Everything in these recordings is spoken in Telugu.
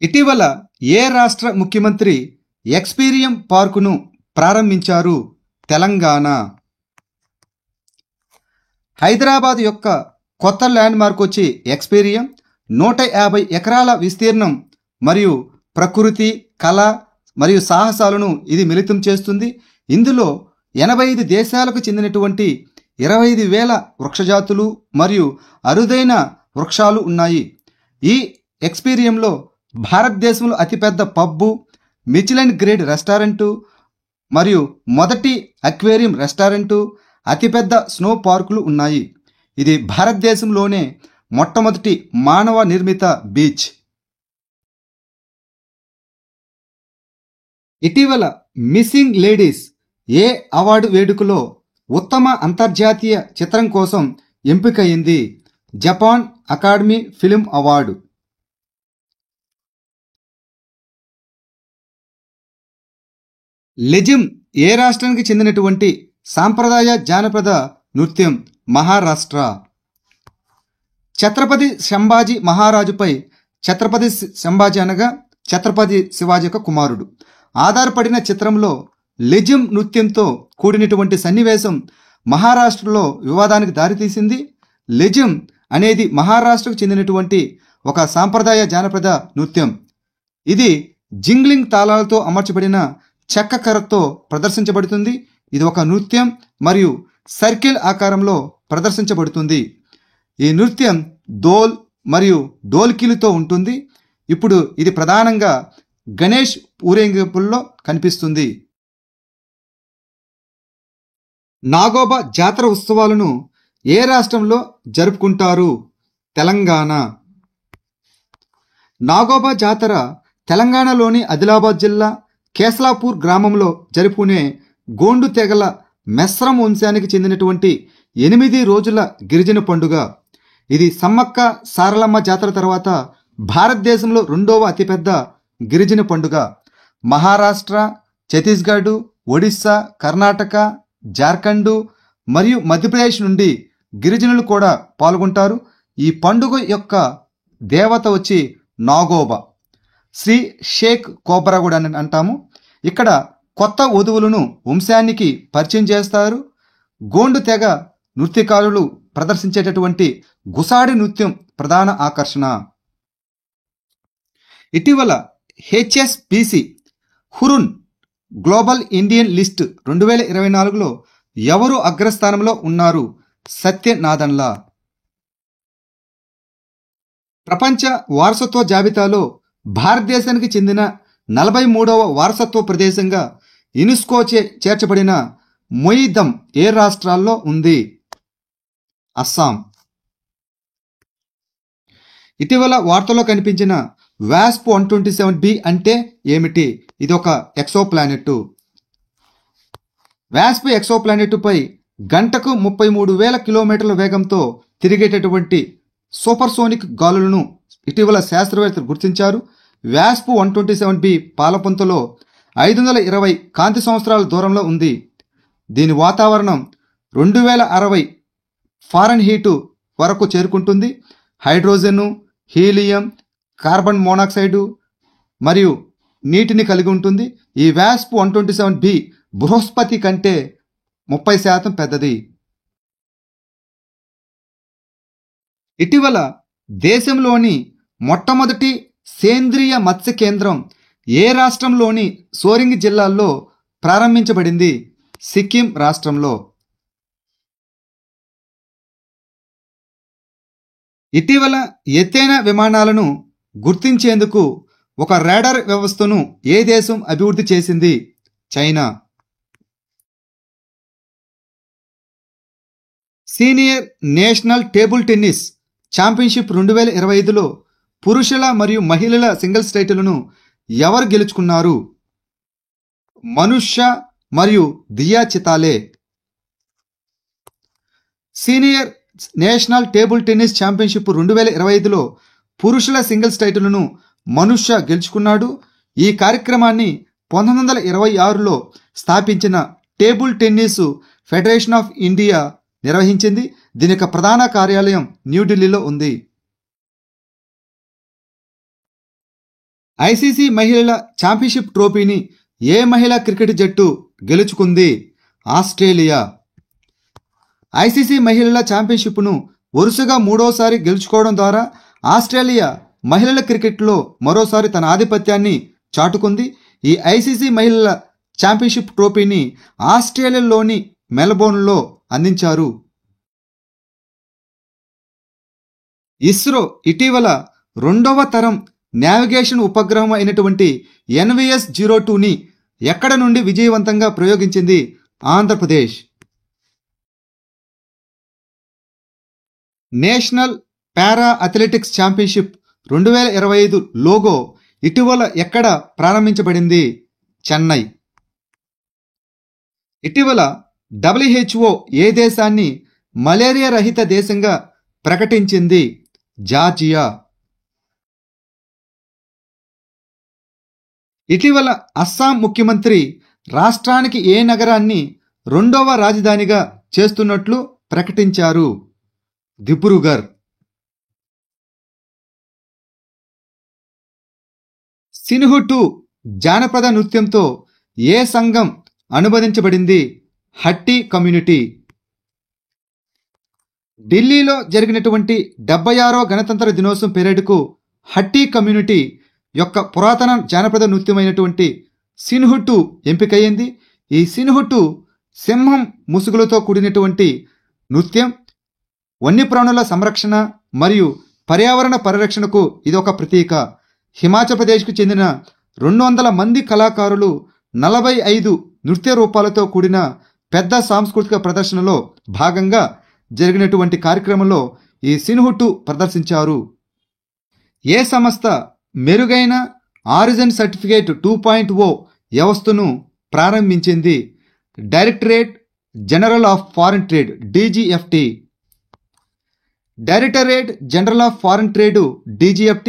ఇటీవల ఏ రాష్ట్ర ముఖ్యమంత్రి ఎక్స్పీరియం పార్కును ప్రారంభించారు? తెలంగాణ. హైదరాబాద్ యొక్క కొత్త ల్యాండ్ మార్క్ వచ్చి ఎక్స్పీరియం. 150 ఎకరాల విస్తీర్ణం మరియు ప్రకృతి, కళ మరియు సాహసాలను ఇది మిళితం చేస్తుంది. ఇందులో 85 దేశాలకు చెందినటువంటి 25,000 వృక్షజాతులు మరియు అరుదైన వృక్షాలు ఉన్నాయి. ఈ ఎక్స్పీరియంలో భారతదేశంలో అతిపెద్ద పబ్బు, మిచెలిన్ గ్రేడ్ రెస్టారెంటు మరియు మొదటి అక్వేరియం రెస్టారెంటు, అతిపెద్ద స్నో పార్కులు ఉన్నాయి. ఇది భారతదేశంలోనే మొట్టమొదటి మానవ నిర్మిత బీచ్. ఇటీవల మిస్సింగ్ లేడీస్ ఏ అవార్డు వేడుకలో ఉత్తమ అంతర్జాతీయ చిత్రం కోసం ఎంపికయింది? Japan Academy film award. Lezim ఏ రాష్ట్రానికి చెందినటువంటి సాంప్రదాయ జానపద నృత్యం? మహారాష్ట్ర. ఛత్రపతి సంభాజీ మహారాజుపై ఛత్రపతి సంభాజీ అనగా ఛత్రపతి శివాజీ యొక్క కుమారుడు ఆధారపడిన చిత్రంలో లెజిం నృత్యంతో కూడినటువంటి సన్నివేశం మహారాష్ట్రలో వివాదానికి దారితీసింది. లెజిం అనేది మహారాష్ట్రకు చెందినటువంటి ఒక సాంప్రదాయ జానపద నృత్యం. ఇది జింగ్లింగ్ తాళాలతో అమర్చబడిన చెక్క కర్రతో ప్రదర్శించబడుతుంది. ఇది ఒక నృత్యం మరియు సర్కిల్ ఆకారంలో ప్రదర్శించబడుతుంది. ఈ నృత్యం దోల్ మరియు డోల్కీలతో ఉంటుంది. ఇప్పుడు ఇది ప్రధానంగా గణేష్ ఊరేగింపుల్లో కనిపిస్తుంది. నాగోబా జాతర ఉత్సవాలను ఏ రాష్ట్రంలో జరుపుకుంటారు? తెలంగాణ. నాగోబా జాతర తెలంగాణలోని ఆదిలాబాద్ జిల్లా కేస్లాపూర్ గ్రామంలో జరుపుకునే గోండు తెగల మెస్రం వంశానికి చెందినటువంటి 8 రోజుల గిరిజన పండుగ. ఇది సమ్మక్క సారలమ్మ జాతర తర్వాత భారతదేశంలో 2వ అతిపెద్ద గిరిజన పండుగ. మహారాష్ట్ర, ఛత్తీస్గఢ్, ఒడిస్సా, కర్ణాటక, జార్ఖండ్ మరియు మధ్యప్రదేశ్ నుండి గిరిజనులు కూడా పాల్గొంటారు. ఈ పండుగ యొక్క దేవత వచ్చి నాగోబా, శ్రీ షేక్ కోబ్రా కూడా అని అంటాము. ఇక్కడ కొత్త వధువులను వంశానికి పరిచయం చేస్తారు. గోండు తెగ నృత్యకారులు ప్రదర్శించేటటువంటి గుసాడి నృత్యం ప్రధాన ఆకర్షణ. ఇటీవల HSBC Hurun Global Indian list 2024లో ఎవరు అగ్రస్థానంలో ఉన్నారు? సత్యనాదన్లా. ప్రపంచ వారసత్వ జాబితాలో భారతదేశానికి చెందిన 43వ వారసత్వ ప్రదేశంగా యునెస్కో చేర్చబడిన మొయిదం ఏ రాష్ట్రాల్లో ఉంది? అస్సాం. ఇటీవల వార్తల్లో కనిపించిన వాస్ప్ 127b అంటే ఏమిటి? ఇది ఒక ఎక్సోప్లానెట్. వాస్ప్ ఎక్సోప్లానెట్ పై గంటకు 33,000 కిలోమీటర్ల వేగంతో తిరిగేటటువంటి సూపర్సోనిక్ గాలులను ఇటీవల శాస్త్రవేత్తలు గుర్తించారు. వాస్ప్ 127b పాలపుంతలో 520 కాంతి సంవత్సరాల దూరంలో ఉంది. దీని వాతావరణం 2060 ఫారెన్హీట్ వరకు చేరుకుంటుంది. హైడ్రోజను, హీలియం, కార్బన్ మోనాక్సైడు మరియు నీటిని కలిగి ఉంటుంది. ఈ వాస్ప్ 127b బృహస్పతి కంటే 30% పెద్దది. ఇటీవల దేశంలోని మొట్టమొదటి సేంద్రియ మత్స్య కేంద్రం ఏ రాష్ట్రంలోని సోరింగ్ జిల్లాల్లో ప్రారంభించబడింది? సిక్కిం రాష్ట్రంలో. ఇటీవల ఎత్తైన విమానాలను గుర్తించేందుకు ఒక రాడార్ వ్యవస్థను ఏ దేశం అభివృద్ధి చేసింది? China. Senior national table tennis championship 2025లో పురుషుల మరియు మహిళల సింగిల్స్ టైటిల్ను ఎవరు గెలుచుకున్నారు? మనుష్య మరియు Diya Chitale. Senior national table tennis championship 2025లో పురుషుల సింగిల్స్ టైటిల్ను మనుష్య గెలుచుకున్నాడు. ఈ కార్యక్రమాన్ని 1926లో స్థాపించిన table tennis federation of India నిర్వహించింది. దీని యొక్క ప్రధాన కార్యాలయం న్యూఢిల్లీలో ఉంది. ఐసీసీ మహిళల ఛాంపియన్షిప్ ట్రోఫీని ఏ మహిళా క్రికెట్ జట్టు గెలుచుకుంది? ఆస్ట్రేలియా. ఐసీసీ మహిళల ఛాంపియన్షిప్ను వరుసగా మూడోసారి గెలుచుకోవడం ద్వారా ఆస్ట్రేలియా మహిళల క్రికెట్లో మరోసారి తన ఆధిపత్యాన్ని చాటుకుంది. ఈ ఐసీసీ మహిళల ఛాంపియన్షిప్ ట్రోఫీని ఆస్ట్రేలియాలోని మెల్బోర్న్లో అందించారు. ఇస్రో ఇటీవల 2వ తరం నావిగేషన్ ఉపగ్రహం అయినటువంటి NVS-02ని ఎక్కడ నుండి విజయవంతంగా ప్రయోగించింది? Andhra Pradesh. National para athletics championship 2025 logo ఇటీవల ఎక్కడ ప్రారంభించబడింది? చెన్నై. ఇటీవల WHO ఏ దేశాన్ని మలేరియా రహిత దేశంగా ప్రకటించింది? జార్జియా. ఇటీవల అస్సాం ముఖ్యమంత్రి రాష్ట్రానికి ఏ నగరాన్ని 2వ రాజధానిగా చేస్తున్నట్లు ప్రకటించారు? దిబ్రూగర్. సిన్హు జానపద నృత్యంతో ఏ సంఘం అనుబంధించబడింది? హట్టి కమ్యూనిటీ. ఢిల్లీలో జరిగినటువంటి 76వ గణతంత్ర దినోత్సవం పెరేడ్కు హట్టి కమ్యూనిటీ యొక్క పురాతన జానపద నృత్యమైనటువంటి సిన్హు ఎంపికయ్యింది. ఈ సిన్హు సింహం ముసుగులతో కూడినటువంటి నృత్యం వన్యప్రాణుల సంరక్షణ మరియు పర్యావరణ పరిరక్షణకు ఇది ఒక ప్రతీక. హిమాచల్ ప్రదేశ్కు చెందిన 200 మంది కళాకారులు 45 నృత్య రూపాలతో కూడిన పెద్ద సాంస్కృతిక ప్రదర్శనలో భాగంగా జరిగినటువంటి కార్యక్రమంలో ఈ సిన్హు ప్రదర్శించారు. ఏ సంస్థ మెరుగైన ఆరిజిన్ సర్టిఫికేట్ 2.0 వ్యవస్థను ప్రారంభించింది? Directorate general of foreign trade DGFT. Directorate general of foreign trade DGFT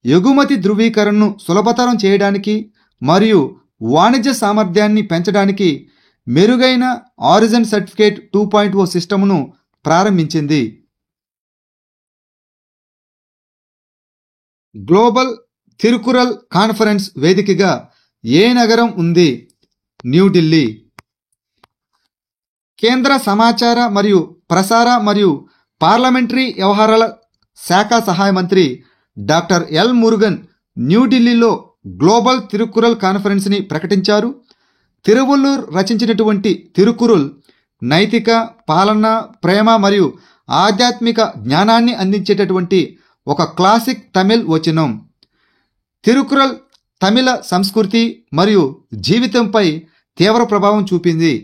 ఎగుమతి ధృవీకరణను సులభతరం చేయడానికి మరియు వాణిజ్య సామర్థ్యాన్ని పెంచడానికి మెరుగైన ఆరిజిన్ సర్టిఫికేట్ 2.0 సిస్టమ్ను ప్రారంభించింది. గ్లోబల్ తిరుకురల్ కాన్ఫరెన్స్ వేదికగా ఏ నగరం ఉంది? న్యూఢిల్లీ. కేంద్ర సమాచార మరియు ప్రసార మరియు పార్లమెంటరీ వ్యవహారాల శాఖ సహాయ మంత్రి డాక్టర్ ఎల్ మురుగన్ న్యూఢిల్లీలో గ్లోబల్ తిరుకురల్ కాన్ఫరెన్స్ని ప్రకటించారు. తిరువల్లూర్ రచించినటువంటి తిరుకురుల్ నైతిక, పాలన, ప్రేమ మరియు ఆధ్యాత్మిక జ్ఞానాన్ని అందించేటటువంటి ఒక క్లాసిక్ తమిళ్ వచనం. తిరుకురల్ తమిళ సంస్కృతి మరియు జీవితంపై తీవ్ర ప్రభావం చూపింది.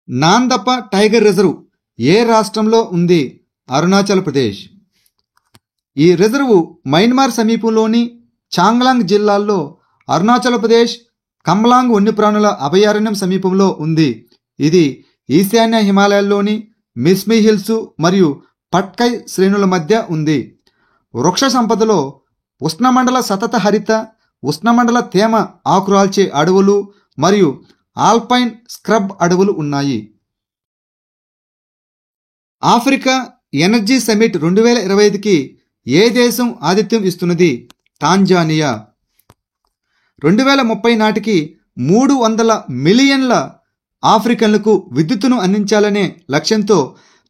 నాందప్ప టైగర్ రిజర్వ్ ఏ రాష్ట్రంలో ఉంది? అరుణాచల్ ప్రదేశ్. ఈ రిజర్వు మయన్మార్ సమీపంలోని చాంగ్లాంగ్ జిల్లాల్లో అరుణాచల్ ప్రదేశ్ కంబ్లాంగ్ వన్యప్రాణుల అభయారణ్యం సమీపంలో ఉంది. ఇది ఈశాన్య హిమాలయాల్లోని మిస్మి హిల్స్ మరియు పట్కై శ్రేణుల మధ్య ఉంది. వృక్ష సంపదలో ఉష్ణమండల సతత హరిత, ఉష్ణమండల తేమ ఆకురాల్చే అడవులు మరియు ఆల్పైన్ స్క్రబ్ అడవులు ఉన్నాయి. ఆఫ్రికా ఎనర్జీ సమ్మిట్ 2025కి ఏ దేశం ఆతిథ్యం ఇస్తున్నది? టాంజానియా. 2030 నాటికి 300 మిలియన్ల ఆఫ్రికన్లకు విద్యుత్తును అందించాలనే లక్ష్యంతో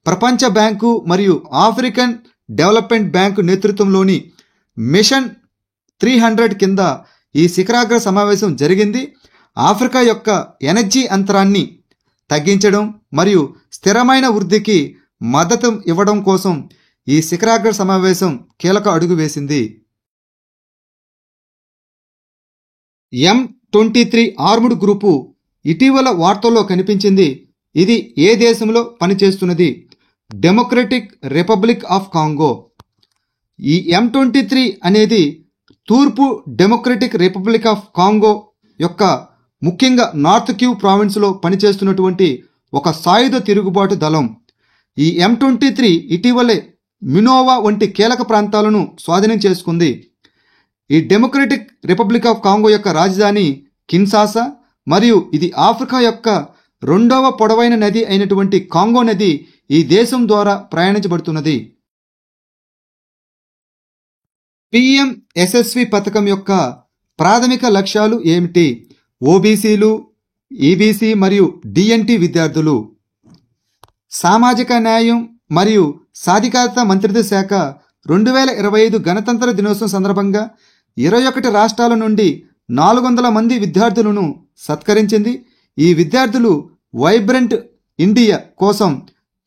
ప్రపంచ బ్యాంకు మరియు ఆఫ్రికన్ డెవలప్మెంట్ బ్యాంకు నేతృత్వంలోని మిషన్ 300 కింద ఈ శిఖరాగ్ర సమావేశం జరిగింది. ఆఫ్రికా యొక్క ఎనర్జీ అంతరాన్ని తగ్గించడం మరియు స్థిరమైన వృద్ధికి మద్దతు ఇవ్వడం కోసం ఈ శిఖరాగ్ర సమావేశం కీలక అడుగు వేసింది. M23 ఆర్ముడ్ గ్రూపు ఇటీవల వార్తల్లో కనిపించింది. ఇది ఏ దేశంలో పనిచేస్తున్నది? Democratic republic of Congo. ఈ M23 అనేది తూర్పు డెమోక్రటిక్ రిపబ్లిక్ ఆఫ్ కాంగో యొక్క ముఖ్యంగా నార్త్ క్యూ ప్రావిన్స్లో పనిచేస్తున్నటువంటి ఒక సాయుధ తిరుగుబాటు దళం. ఈ M23 ఇటీవలే మినోవా వంటి కీలక ప్రాంతాలను స్వాధీనం చేసుకుంది. ఈ డెమోక్రటిక్ రిపబ్లిక్ ఆఫ్ కాంగో యొక్క రాజధాని కిన్షాసా మరియు ఇది ఆఫ్రికా యొక్క 2వ పొడవైన నది అయినటువంటి కాంగో నది ఈ దేశం ద్వారా ప్రయాణించబడుతున్నది. పిఎంఎస్ఎస్వి పథకం యొక్క ప్రాథమిక లక్ష్యాలు ఏమిటి? ఓబీసీలు, ఈబీసీ మరియు డిఎన్టీ విద్యార్థులు. సామాజిక న్యాయం మరియు సాధికారత మంత్రిత్వ శాఖ 2025 గణతంత్ర దినోత్సవం సందర్భంగా 21 రాష్ట్రాల నుండి 400 మంది విద్యార్థులను సత్కరించింది. ఈ విద్యార్థులు వైబ్రెంట్ ఇండియా కోసం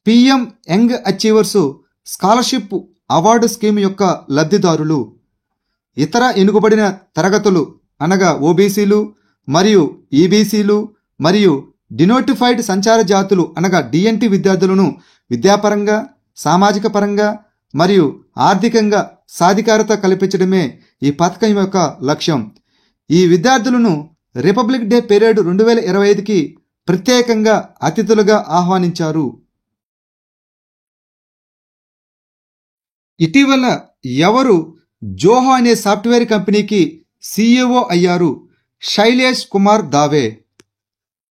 PM young achievers scholarship award scheme యొక్క లబ్ధిదారులు. ఇతర ఎన్నుకబడిన తరగతులు అనగా ఓబీసీలు మరియు ఈబీసీలు మరియు డినోటిఫైడ్ సంచార జాతులు అనగా డిఎన్టీ విద్యార్థులను విద్యాపరంగా, సామాజిక పరంగా మరియు ఆర్థికంగా సాధికారత కల్పించడమే ఈ పథకం యొక్క లక్ష్యం. ఈ విద్యార్థులను రిపబ్లిక్ డే పెరేడ్ 2025కి ప్రత్యేకంగా అతిథులుగా ఆహ్వానించారు. ఇటీవల ఎవరు జోహో అనే సాఫ్ట్వేర్ కంపెనీకి CEO అయ్యారు? శైలేష్ కుమార్ దావే.